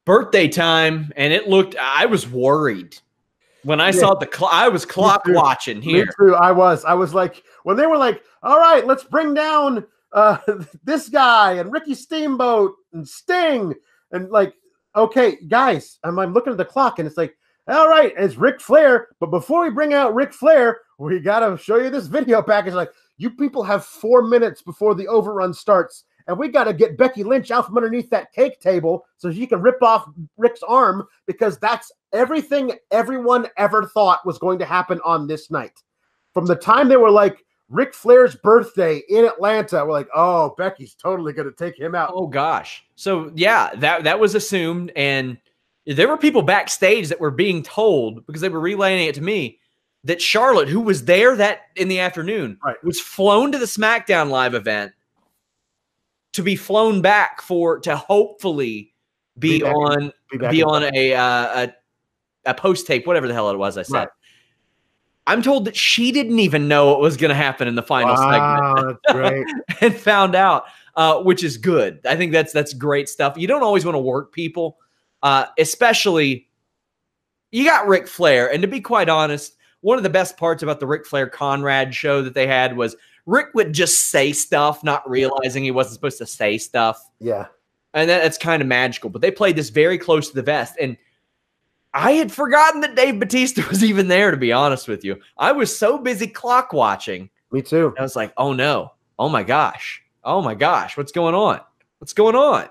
birthday time, and it looked. I was worried when I saw the clock. I was clock watching here. Me too. I was like, when they were like, all right, let's bring down this guy and Ricky Steamboat and Sting, and like, okay, guys, I'm looking at the clock, and it's like, all right, it's Ric Flair, but before we bring out Ric Flair, we gotta show you this video package. Like, you people have 4 minutes before the overrun starts, and we gotta get Becky Lynch out from underneath that cake table so she can rip off Rick's arm, because that's everything everyone ever thought was going to happen on this night. From the time they were like, Ric Flair's birthday in Atlanta, we're like, oh, Becky's totally going to take him out. Oh, gosh. So, yeah, that was assumed. And there were people backstage that were being told, because they were relaying it to me, that Charlotte, who was there that in the afternoon, was flown to the SmackDown Live event to be flown back to hopefully be on a post-tape, whatever the hell it was I said. Right. I'm told that she didn't even know what was going to happen in the final segment. That's great. And found out, which is good. I think that's great stuff. You don't always want to work people, especially you got Ric Flair. And to be quite honest, one of the best parts about the Ric Flair Conrad show that they had was Rick would just say stuff, not realizing he wasn't supposed to say stuff. Yeah. And that's kind of magical. But they played this very close to the vest. And I had forgotten that Dave Batista was even there, to be honest with you. I was so busy clock watching. Me too. I was like, oh, no. Oh, my gosh. Oh, my gosh. What's going on? What's going on?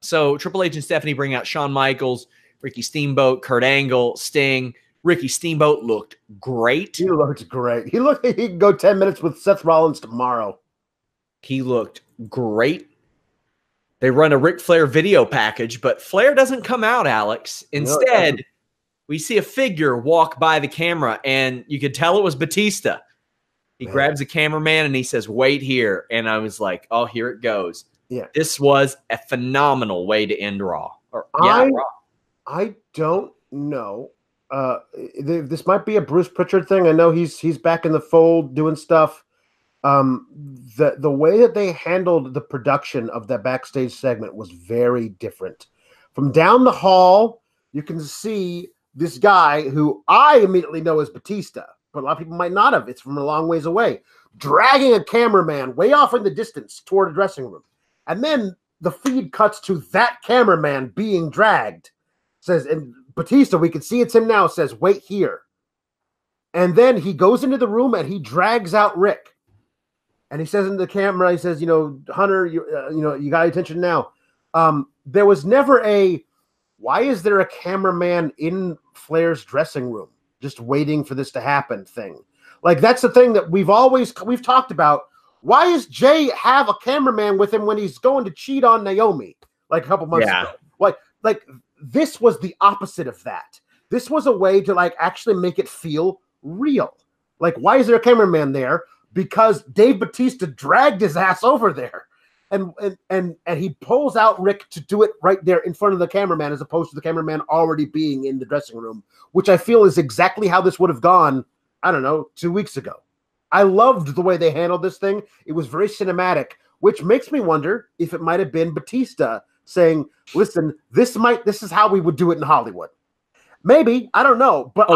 So Triple H and Stephanie bring out Shawn Michaels, Ricky Steamboat, Kurt Angle, Sting. Ricky Steamboat looked great. He looked great. He looked like he could go 10 minutes with Seth Rollins tomorrow. He looked great. They run a Ric Flair video package, but Flair doesn't come out, Alex. Instead, we see a figure walk by the camera, and you could tell it was Batista. He grabs a cameraman, and he says, wait here. And I was like, oh, here it goes. Yeah. This was a phenomenal way to end Raw. Raw. I don't know. This might be a Bruce Pritchard thing. I know he's back in the fold doing stuff. The way that they handled the production of that backstage segment was very different. From down the hall, you can see this guy who I immediately know as Batista, but a lot of people might not have. It's from a long ways away, dragging a cameraman way off in the distance toward a dressing room. And then the feed cuts to that cameraman being dragged. Says, and Batista, we can see it's him now, says, wait here. And then he goes into the room and he drags out Rick. And he says in the camera, he says, Hunter, you got attention now. There was never why is there a cameraman in Flair's dressing room just waiting for this to happen thing? Like, that's the thing that we've talked about. Why does Jay have a cameraman with him when he's going to cheat on Naomi like a couple months ago? Like this was the opposite of that. This was a way to like actually make it feel real. Like, why is there a cameraman there? Because Dave Batista dragged his ass over there, and he pulls out Rick to do it right there in front of the cameraman, as opposed to the cameraman already being in the dressing room, which I feel is exactly how this would have gone, I don't know, 2 weeks ago. I loved the way they handled this thing. It was very cinematic, which makes me wonder if it might have been Batista saying, listen, this is how we would do it in Hollywood. Maybe, I don't know, but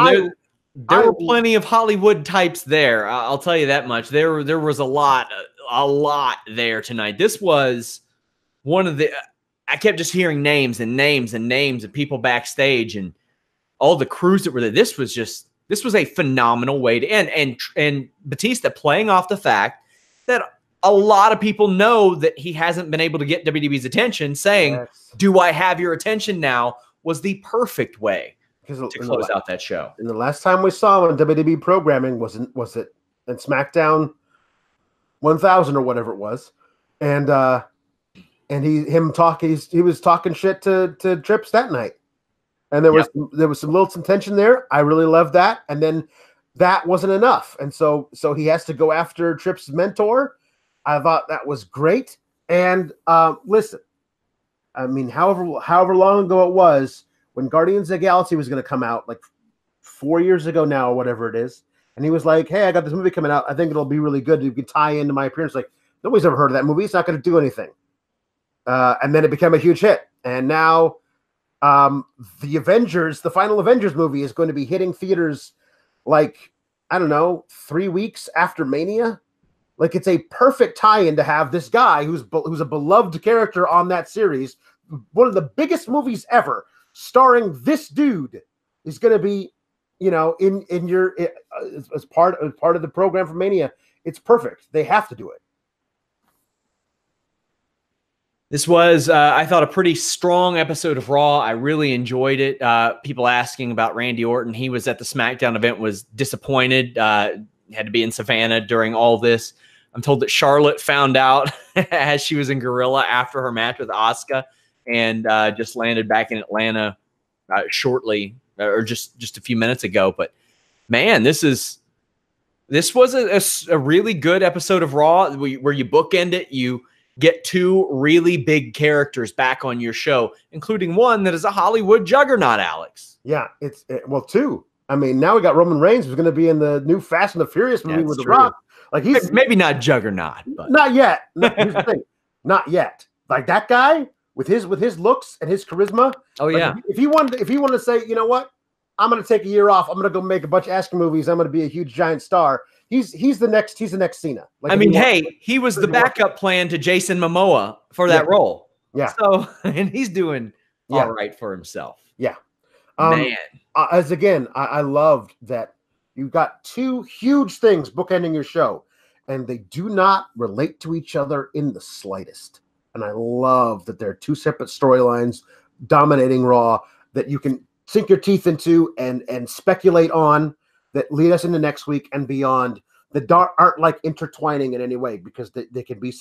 there were plenty of Hollywood types there. I'll tell you that much. There was a lot there tonight. This was one of the. I kept just hearing names and names and names of people backstage and all the crews that were there. This was a phenomenal way to end. And Batista playing off the fact that a lot of people know that he hasn't been able to get WWE's attention, saying, "Do I have your attention now?" was the perfect way to close out that show. And the last time we saw him on WWE programming was it in SmackDown 1000 or whatever it was, and he was talking shit to Trips that night, and there was some tension there. I really loved that, and then that wasn't enough, and so he has to go after Trips' mentor. I thought that was great, and listen, I mean, however long ago it was when Guardians of the Galaxy was going to come out, like 4 years ago now or whatever it is, and he was like, hey, I got this movie coming out. I think it'll be really good. You can tie into my appearance. Like, nobody's ever heard of that movie. It's not going to do anything. And then it became a huge hit. And now the Avengers, the final Avengers movie is going to be hitting theaters like, I don't know, 3 weeks after Mania. Like, it's a perfect tie-in to have this guy who's a beloved character on that series, one of the biggest movies ever, starring this dude, is going to be, you know, in your as part of the program for Mania. It's perfect. They have to do it. This was, I thought, a pretty strong episode of Raw. I really enjoyed it. People asking about Randy Orton. He was at the SmackDown event, was disappointed. Had to be in Savannah during all this. I'm told that Charlotte found out as she was in Gorilla after her match with Asuka, and just landed back in Atlanta shortly, or just a few minutes ago. But man, this was a really good episode of Raw where you bookend it. You get two really big characters back on your show, including one that is a Hollywood juggernaut, Alex. Yeah, well, two. I mean, now we got Roman Reigns, who's going to be in the new Fast and the Furious movie with The Rock. Like, he's maybe not juggernaut, but not yet. Here's the thing, not yet. Like, that guy with his looks and his charisma. Oh, like, yeah. If he wanted to say, you know what, I'm going to take a year off. I'm going to go make a bunch of action movies. I'm going to be a huge giant star. He's the next Cena. Like, I mean, he was the backup plan to Jason Momoa for that role. Yeah. So, and he's doing all right for himself. Yeah. Man. I loved that you've got two huge things bookending your show, and they do not relate to each other in the slightest. And I love that there are two separate storylines dominating Raw that you can sink your teeth into and speculate on, that lead us into next week and beyond, that aren't like intertwining in any way, because they can be